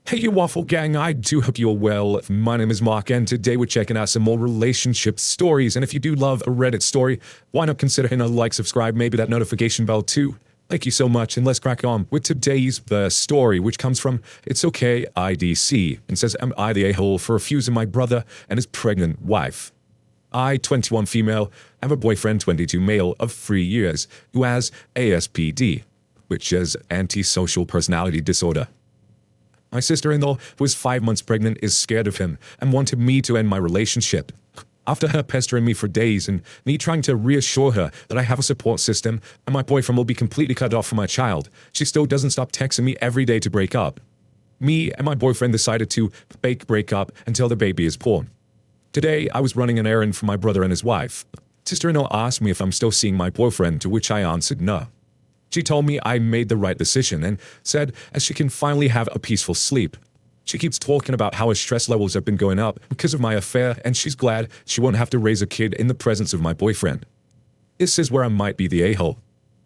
Hey, you Waffle Gang, I do hope you're well. My name is Mark, and today we're checking out some more relationship stories. And if you do love a Reddit story, why not consider hitting a like, subscribe, maybe that notification bell too? Thank you so much, and let's crack on with today's story, which comes from It's Okay IDC, and says, am I the a-hole for refusing my brother and his pregnant wife? I, 21 female, have a boyfriend, 22 male, of 3 years, who has ASPD, which is antisocial personality disorder. My sister-in-law, who is 5 months pregnant, is scared of him and wanted me to end my relationship. After her pestering me for days and me trying to reassure her that I have a support system and my boyfriend will be completely cut off from my child, she still doesn't stop texting me every day to break up. Me and my boyfriend decided to fake break up until the baby is born. Today, I was running an errand for my brother and his wife. Sister-in-law asked me if I'm still seeing my boyfriend, to which I answered no. She told me I made the right decision and said as she can finally have a peaceful sleep. She keeps talking about how her stress levels have been going up because of my affair, and she's glad she won't have to raise a kid in the presence of my boyfriend. This is where I might be the a-hole.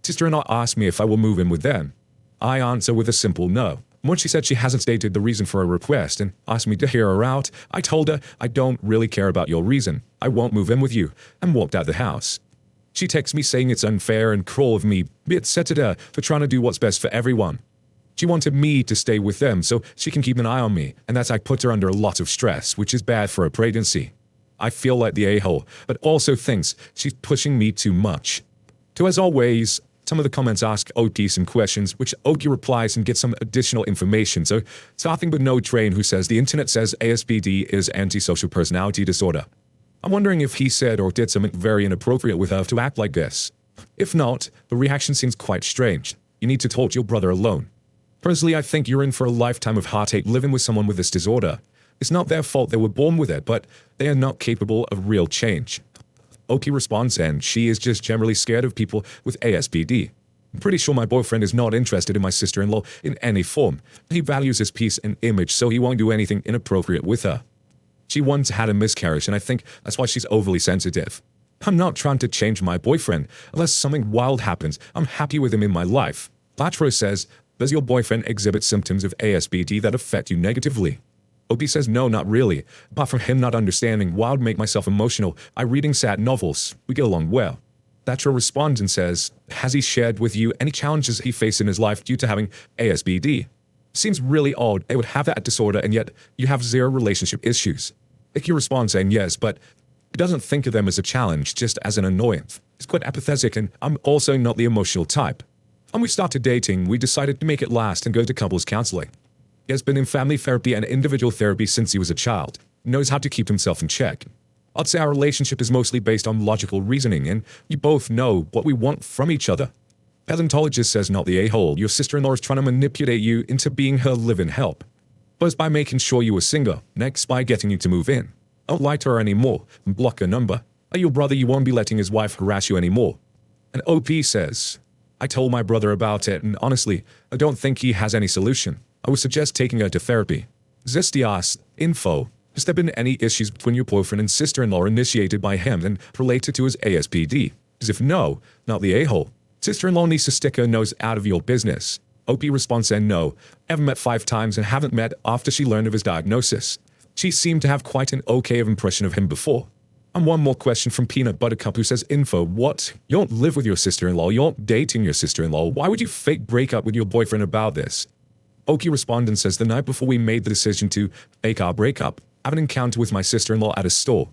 Sister-in-law asked me if I will move in with them. I answer with a simple no. When she said she hasn't stated the reason for her request and asked me to hear her out, I told her I don't really care about your reason. I won't move in with you, and walked out the house. She texts me saying it's unfair and cruel of me, be upset at her for trying to do what's best for everyone. She wanted me to stay with them so she can keep an eye on me, and that I put her under a lot of stress, which is bad for a pregnancy. I feel like the a-hole, but also thinks she's pushing me too much. So as always, some of the comments ask Oki some questions, which Oki replies and gets some additional information. So starting with No Train, who says the internet says ASPD is antisocial personality disorder. I'm wondering if he said or did something very inappropriate with her to act like this. If not, the reaction seems quite strange. You need to talk to your brother alone. Personally, I think you're in for a lifetime of heartache living with someone with this disorder. It's not their fault they were born with it, but they are not capable of real change. Oki responds, and she is just generally scared of people with ASPD. I'm pretty sure my boyfriend is not interested in my sister-in-law in any form. He values his peace and image, so he won't do anything inappropriate with her. She once had a miscarriage, and I think that's why she's overly sensitive. I'm not trying to change my boyfriend. Unless something wild happens, I'm happy with him in my life. Latro says, does your boyfriend exhibit symptoms of ASPD that affect you negatively? Oki says no, not really. Apart from him not understanding why I would make myself emotional, I reading sad novels. We get along well. Latro responds and says, has he shared with you any challenges he faced in his life due to having ASPD? Seems really odd they would have that disorder and yet you have zero relationship issues. Iki responds saying yes, but he doesn't think of them as a challenge, just as an annoyance. He's quite apathetic, and I'm also not the emotional type. When we started dating, we decided to make it last and go to couples counseling. He has been in family therapy and individual therapy since he was a child. He knows how to keep himself in check. I'd say our relationship is mostly based on logical reasoning, and we both know what we want from each other. Paleontologist says not the a-hole. Your sister-in-law is trying to manipulate you into being her live-in help. First by making sure you were single, next by getting you to move in. Don't lie to her anymore and block her number. Like your brother, you won't be letting his wife harass you anymore. And OP says, I told my brother about it, and honestly, I don't think he has any solution. I would suggest taking her to therapy. Zesty asks, info, has there been any issues between your boyfriend and sister-in-law initiated by him and related to his ASPD? As if no, not the a-hole. Sister-in-law needs to stick her nose out of your business. OP responds saying no, ever met 5 times and haven't met after she learned of his diagnosis. She seemed to have quite an okay impression of him before. And one more question from Peanut Buttercup, who says, info, what? You don't live with your sister-in-law, you aren't dating your sister-in-law. Why would you fake break up with your boyfriend about this? Oki responds and says, the night before we made the decision to fake our breakup, I had an encounter with my sister-in-law at a store.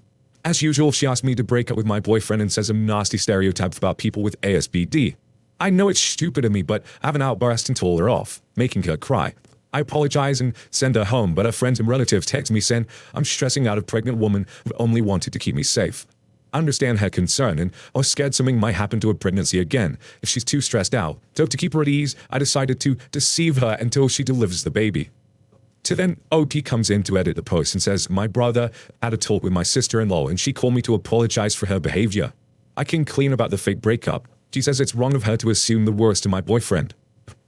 As usual, she asked me to break up with my boyfriend and says some nasty stereotypes about people with ASPD. I know it's stupid of me, but I have an outburst and told her off, making her cry. I apologize and send her home, but her friends and relatives text me saying I'm stressing out a pregnant woman who only wanted to keep me safe. I understand her concern, and I was scared something might happen to her pregnancy again if she's too stressed out. So to keep her at ease, I decided to deceive her until she delivers the baby. So then OP comes in to edit the post and says, my brother had a talk with my sister-in-law and she called me to apologize for her behavior. I came clean about the fake breakup. She says it's wrong of her to assume the worst in my boyfriend.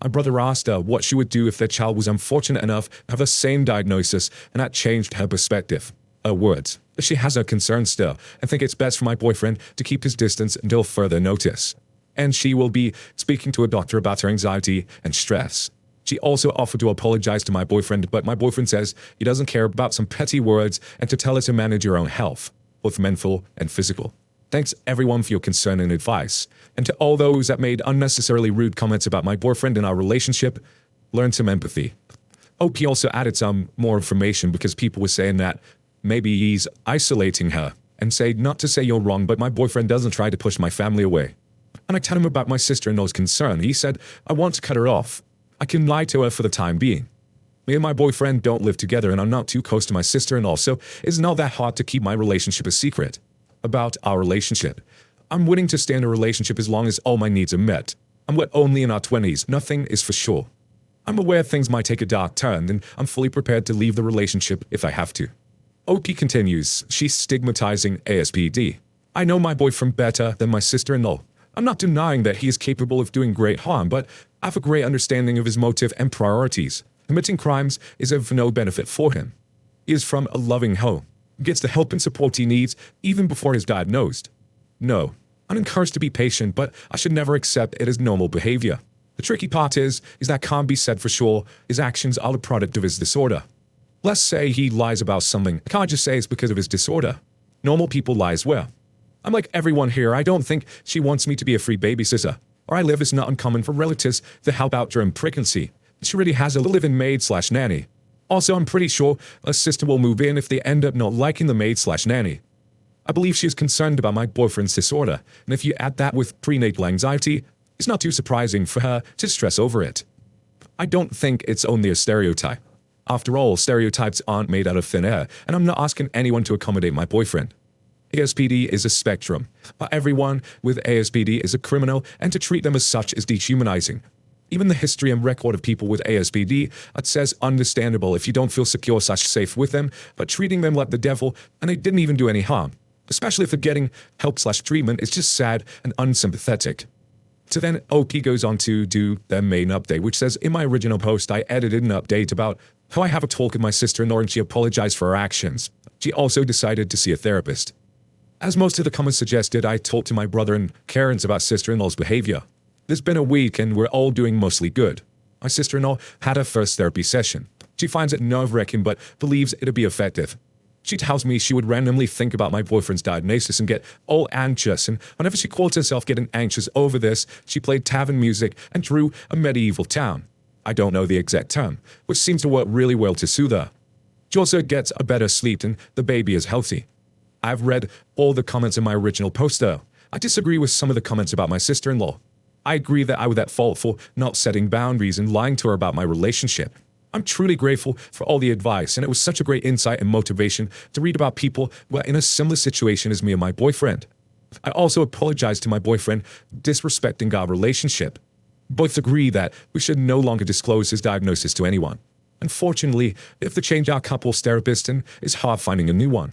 My brother asked her what she would do if their child was unfortunate enough to have the same diagnosis, and that changed her perspective. Her words. She has her concerns still, and think it's best for my boyfriend to keep his distance until further notice. And she will be speaking to a doctor about her anxiety and stress. She also offered to apologize to my boyfriend, but my boyfriend says he doesn't care about some petty words and to tell her to manage your own health, both mental and physical. Thanks everyone for your concern and advice. And to all those that made unnecessarily rude comments about my boyfriend and our relationship, learn some empathy. OP also added some more information because people were saying that maybe he's isolating her and say not to say you're wrong, but my boyfriend doesn't try to push my family away. And I tell him about my sister-in-law's concern. He said, I want to cut her off. I can lie to her for the time being. Me and my boyfriend don't live together and I'm not too close to my sister-in-law, so it's not that hard to keep my relationship a secret. About our relationship. I'm willing to stay in a relationship as long as all my needs are met. And we're only in our 20s, nothing is for sure. I'm aware things might take a dark turn and I'm fully prepared to leave the relationship if I have to. OP continues, she's stigmatizing ASPD. I know my boyfriend better than my sister-in-law. I'm not denying that he is capable of doing great harm, but I have a great understanding of his motive and priorities. Committing crimes is of no benefit for him. He is from a loving home, gets the help and support he needs even before he's diagnosed. No, I'm encouraged to be patient, but I should never accept it as normal behavior. The tricky part is that can't be said for sure his actions are the product of his disorder. Let's say he lies about something, I can't just say it's because of his disorder. Normal people lie as well. I'm like everyone here, I don't think she wants me to be a free babysitter. Where I live is not uncommon for relatives to help out during pregnancy. She already has a live-in maid/nanny. Also, I'm pretty sure a sister will move in if they end up not liking the maid/nanny. I believe she is concerned about my boyfriend's disorder, and if you add that with prenatal anxiety, it's not too surprising for her to stress over it. I don't think it's only a stereotype. After all, stereotypes aren't made out of thin air, and I'm not asking anyone to accommodate my boyfriend. ASPD is a spectrum, but everyone with ASPD is a criminal, and to treat them as such is dehumanizing. Even the history and record of people with ASPD, it says understandable if you don't feel secure/safe with them, but treating them like the devil and they didn't even do any harm. Especially if they're getting help/treatment, it's just sad and unsympathetic. So then OP goes on to do their main update, which says, in my original post, I edited an update about how I have a talk with my sister-in-law and she apologized for her actions. She also decided to see a therapist. As most of the comments suggested, I talked to my brother and Karen's about sister-in-law's behavior. It's been a week and we're all doing mostly good. My sister-in-law had her first therapy session. She finds it nerve-wracking but believes it'll be effective. She tells me she would randomly think about my boyfriend's diagnosis and get all anxious, and whenever she called herself getting anxious over this, she played tavern music and drew a medieval town. I don't know the exact term, which seems to work really well to soothe her. She also gets a better sleep and the baby is healthy. I've read all the comments in my original post though. I disagree with some of the comments about my sister-in-law. I agree that I was at fault for not setting boundaries and lying to her about my relationship. I'm truly grateful for all the advice, and it was such a great insight and motivation to read about people who are in a similar situation as me and my boyfriend. I also apologized to my boyfriend disrespecting our relationship. Both agree that we should no longer disclose his diagnosis to anyone. Unfortunately, we have to change our couple's therapist and it's hard finding a new one.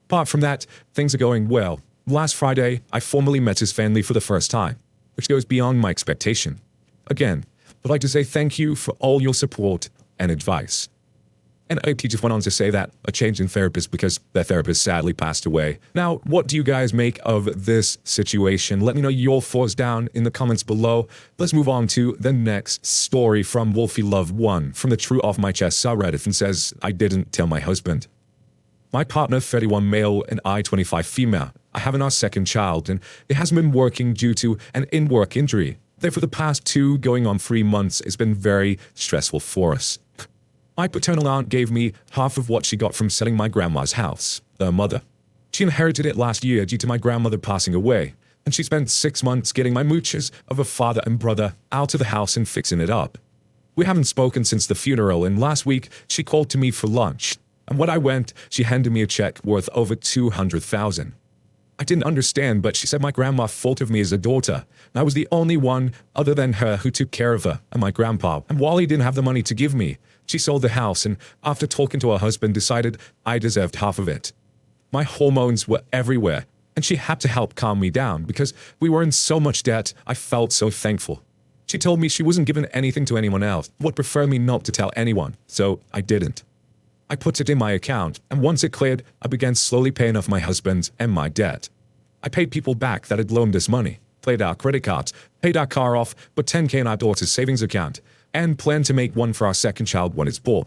Apart from that, things are going well. Last Friday, I formally met his family for the first time, which goes beyond my expectation. Again, I'd like to say thank you for all your support and advice. And OP just went on to say that a change in therapist because their therapist sadly passed away. Now, what do you guys make of this situation? Let me know your thoughts down in the comments below. Let's move on to the next story from Wolfie Love 1 from the True Off My Chest subreddit, and says, I didn't tell my husband. My partner, 31 male, and I, 25 female. I have our second child, and it hasn't been working due to an in-work injury. Therefore, the past 2 going on 3 months has been very stressful for us. My paternal aunt gave me half of what she got from selling my grandma's house, her mother. She inherited it last year due to my grandmother passing away, and she spent 6 months getting my mooches of a father and brother out of the house and fixing it up. We haven't spoken since the funeral, and last week she called to me for lunch. And when I went, she handed me a check worth over $200,000. I didn't understand, but she said my grandma thought of me as a daughter, and I was the only one other than her who took care of her and my grandpa. And while he didn't have the money to give me, she sold the house and, after talking to her husband, decided I deserved half of it. My hormones were everywhere, and she had to help calm me down because we were in so much debt. I felt so thankful. She told me she wasn't giving anything to anyone else, would prefer me not to tell anyone, so I didn't. I put it in my account, and once it cleared, I began slowly paying off my husband's and my debt. I paid people back that had loaned us money, played our credit cards, paid our car off, but $10K in our daughter's savings account. and plan to make one for our second child when it's born.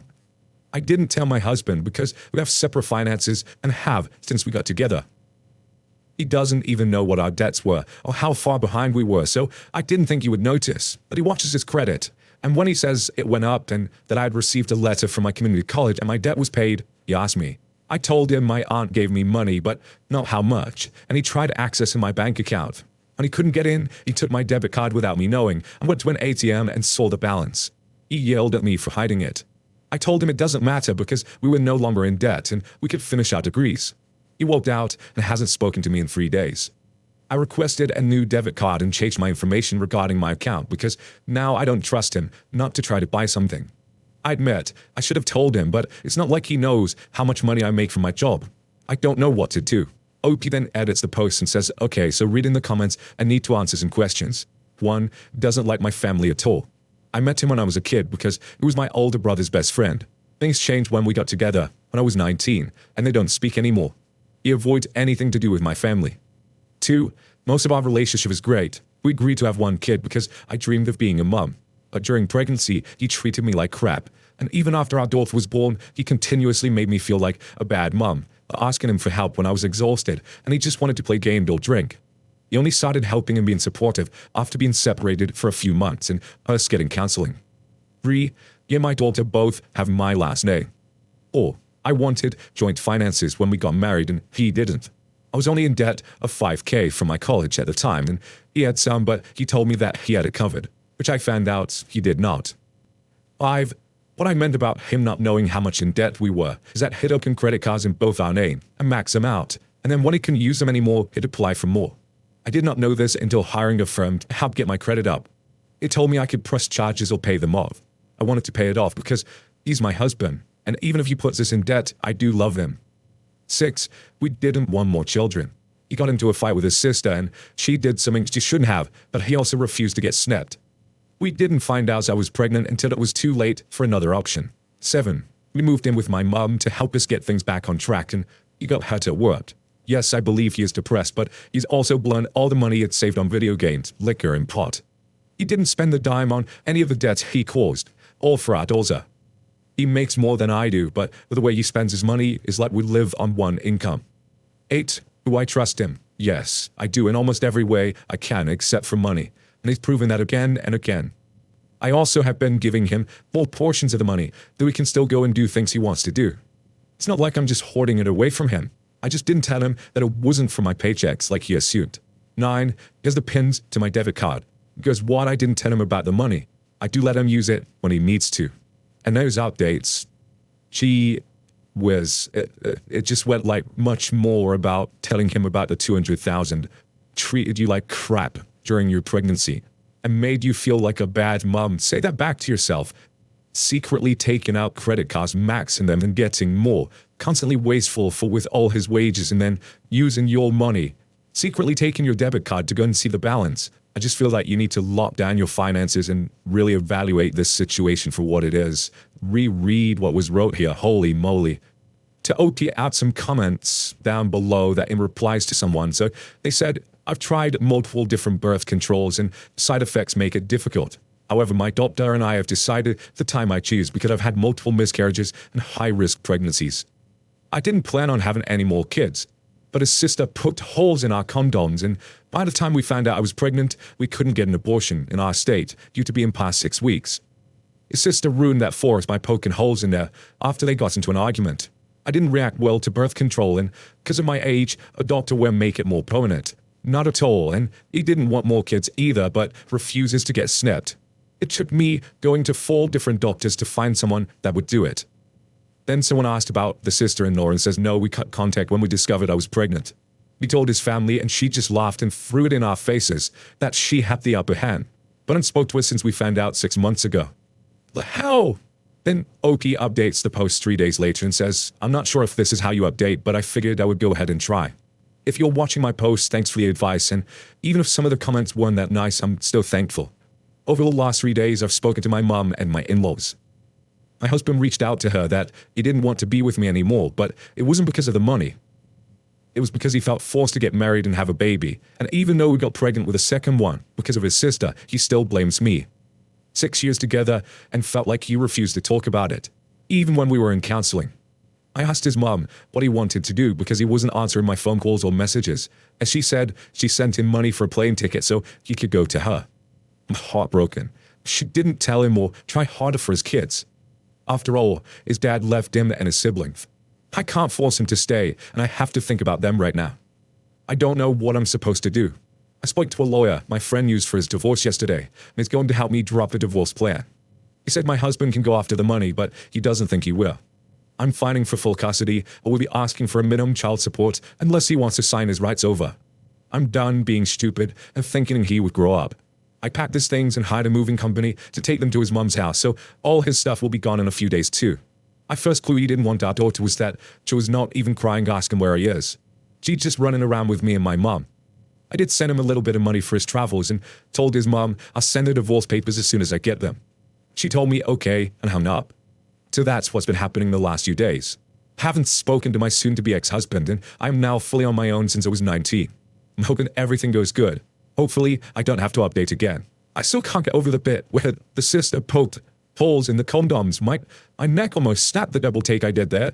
I didn't tell my husband because we have separate finances and have since we got together. He doesn't even know what our debts were or how far behind we were, so I didn't think he would notice, but he watches his credit. And when he says it went up and that I had received a letter from my community college and my debt was paid, he asked me. I told him my aunt gave me money, but not how much, and he tried accessing my bank account. When he couldn't get in, he took my debit card without me knowing and went to an ATM and saw the balance. He yelled at me for hiding it. I told him it doesn't matter because we were no longer in debt and we could finish our degrees. He walked out and hasn't spoken to me in 3 days. I requested a new debit card and changed my information regarding my account because now I don't trust him not to try to buy something. I admit, I should have told him, but it's not like he knows how much money I make from my job. I don't know what to do. OP then edits the post and says, okay, so read in the comments, I need to answer some questions. 1, doesn't like my family at all. I met him when I was a kid because he was my older brother's best friend. Things changed when we got together, when I was 19, and they don't speak anymore. He avoids anything to do with my family. 2, most of our relationship is great. We agreed to have 1 kid because I dreamed of being a mum. But during pregnancy, he treated me like crap. And even after our daughter was born, he continuously made me feel like a bad mum, asking him for help when I was exhausted, and he just wanted to play games or drink. He only started helping and being supportive after being separated for a few months and us getting counseling. 3, me and my daughter both have my last name. 4, I wanted joint finances when we got married and he didn't. I was only in debt of $5,000 from my college at the time, and he had some, but he told me that he had it covered, which I found out he did not. 5, what I meant about him not knowing how much in debt we were is that he'd open credit cards in both our name and max them out, and then when he couldn't use them anymore, he'd apply for more. I did not know this until hiring a firm to help get my credit up. It told me I could press charges or pay them off. I wanted to pay it off because he's my husband, and even if he puts us in debt, I do love him. 6, we didn't want more children. He got into a fight with his sister, and she did something she shouldn't have, but he also refused to get snipped. We didn't find out I was pregnant until it was too late for another option. 7, we moved in with my mom to help us get things back on track, and he got hurt at work. Yes, I believe he is depressed, but he's also blown all the money he had saved on video games, liquor, and pot. He didn't spend a dime on any of the debts he caused, all for our daughter. He makes more than I do, but the way he spends his money is like we live on 1 income. 8, do I trust him? Yes, I do in almost every way I can except for money, and he's proven that again and again. I also have been giving him full portions of the money that he can still go and do things he wants to do. It's not like I'm just hoarding it away from him. I just didn't tell him that it wasn't for my paychecks like he assumed. 9, he has the pins to my debit card. Because what I didn't tell him about the money, I do let him use it when he needs to. And those updates, it just went like much more about telling him about the 200,000, treated you like crap during your pregnancy, and made you feel like a bad mom. Say that back to yourself. Secretly taking out credit cards, maxing them and getting more, constantly wasteful with all his wages and then using your money, secretly taking your debit card to go and see the balance. I just feel like you need to lock down your finances and really evaluate this situation for what it is. Reread what was wrote here, holy moly. To OP out some comments down below that in replies to someone. So they said, I've tried multiple different birth controls and side effects make it difficult. However, my doctor and I have decided the time I choose because I've had multiple miscarriages and high-risk pregnancies. I didn't plan on having any more kids, but his sister poked holes in our condoms, and by the time we found out I was pregnant, we couldn't get an abortion in our state due to being past 6 weeks. His sister ruined that for us by poking holes in there after they got into an argument. I didn't react well to birth control, and because of my age, a doctor will make it more permanent. Not at all, and he didn't want more kids either, but refuses to get snipped. It took me going to 4 different doctors to find someone that would do it. Then someone asked about the sister-in-law and says, no, we cut contact when we discovered I was pregnant. We told his family and she just laughed and threw it in our faces that she had the upper hand, but hadn't spoke to us since we found out 6 months ago. The hell? Then OP updates the post 3 days later and says, I'm not sure if this is how you update, but I figured I would go ahead and try. If you're watching my post, thanks for the advice, and even if some of the comments weren't that nice, I'm still thankful. Over the last 3 days, I've spoken to my mom and my in-laws. My husband reached out to her that he didn't want to be with me anymore, but it wasn't because of the money. It was because he felt forced to get married and have a baby, and even though we got pregnant with a second one because of his sister, he still blames me. 6 years together and felt like he refused to talk about it, even when we were in counseling. I asked his mom what he wanted to do because he wasn't answering my phone calls or messages, and she said she sent him money for a plane ticket so he could go to her. I'm heartbroken. She didn't tell him or try harder for his kids. After all, his dad left him and his siblings. I can't force him to stay, and I have to think about them right now. I don't know what I'm supposed to do. I spoke to a lawyer my friend used for his divorce yesterday, and he's going to help me drop the divorce plan. He said my husband can go after the money, but he doesn't think he will. I'm fighting for full custody, but will be asking for a minimum child support unless he wants to sign his rights over. I'm done being stupid and thinking he would grow up. I packed his things and hired a moving company to take them to his mom's house, so all his stuff will be gone in a few days too. My first clue he didn't want our daughter was that she was not even crying asking where he is. She's just running around with me and my mom. I did send him a little bit of money for his travels and told his mom I'll send the divorce papers as soon as I get them. She told me okay and hung up. So that's what's been happening the last few days. Haven't spoken to my soon-to-be ex-husband, and I'm now fully on my own since I was 19. I'm hoping everything goes good. Hopefully, I don't have to update again. I still can't get over the bit where the sister poked holes in the condoms. My neck almost snapped the double take I did there.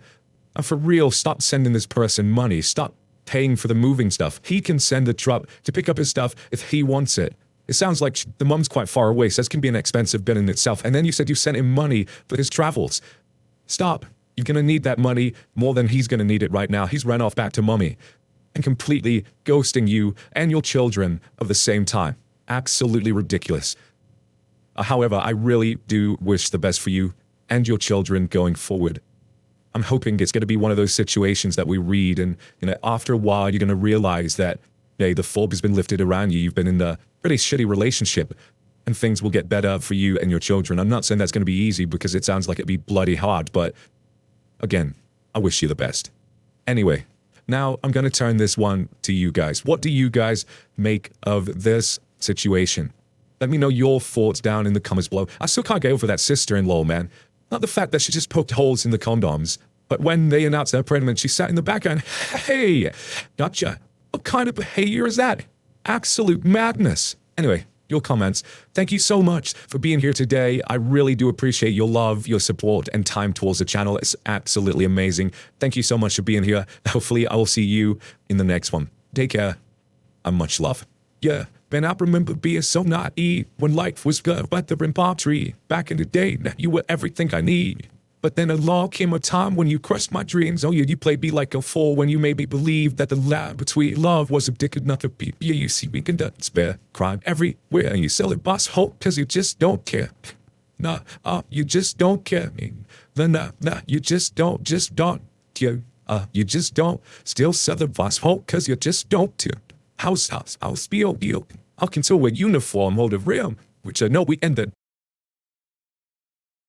And for real, stop sending this person money. Stop paying for the moving stuff. He can send the truck to pick up his stuff if he wants it. It sounds like the mom's quite far away, so this can be an expensive bit in itself. And then you said you sent him money for his travels. Stop. You're going to need that money more than he's going to need it right now. He's run off back to mommy and completely ghosting you and your children at the same time. Absolutely ridiculous. However, I really do wish the best for you and your children going forward. I'm hoping it's going to be one of those situations that we read and, after a while, you're going to realize that, hey, the fog has been lifted around you. You've been in a pretty shitty relationship and things will get better for you and your children. I'm not saying that's going to be easy because it sounds like it'd be bloody hard, but again, I wish you the best. Anyway, now I'm going to turn this one to you guys. What do you guys make of this situation? Let me know your thoughts down in the comments below. I still can't get over that sister-in-law, man. Not the fact that she just poked holes in the condoms, but when they announced her pregnant, she sat in the background. Hey, gotcha. What kind of behavior is that? Absolute madness. Anyway, your comments. Thank you so much for being here today. I really do appreciate your love, your support, and time towards the channel. It's absolutely amazing. Thank you so much for being here. Hopefully, I will see you in the next one. Take care, and much love. Yeah, Ben, I remember being so naive when life was good, but the palm tree. Back in the day, now you were everything I need. But then along came a time when you crushed my dreams. Oh yeah, you played me like a fool when you made me believe that the lie between love was addicted to people. Yeah, you see, we conduct spare crime everywhere, and you sell it boss hope because you just don't care. Nah, you just don't care. Nah, you just don't care. You just don't still sell the boss hope because you just don't care. House, I'll spill, I'll control a uniform, hold a rim, which I know we ended.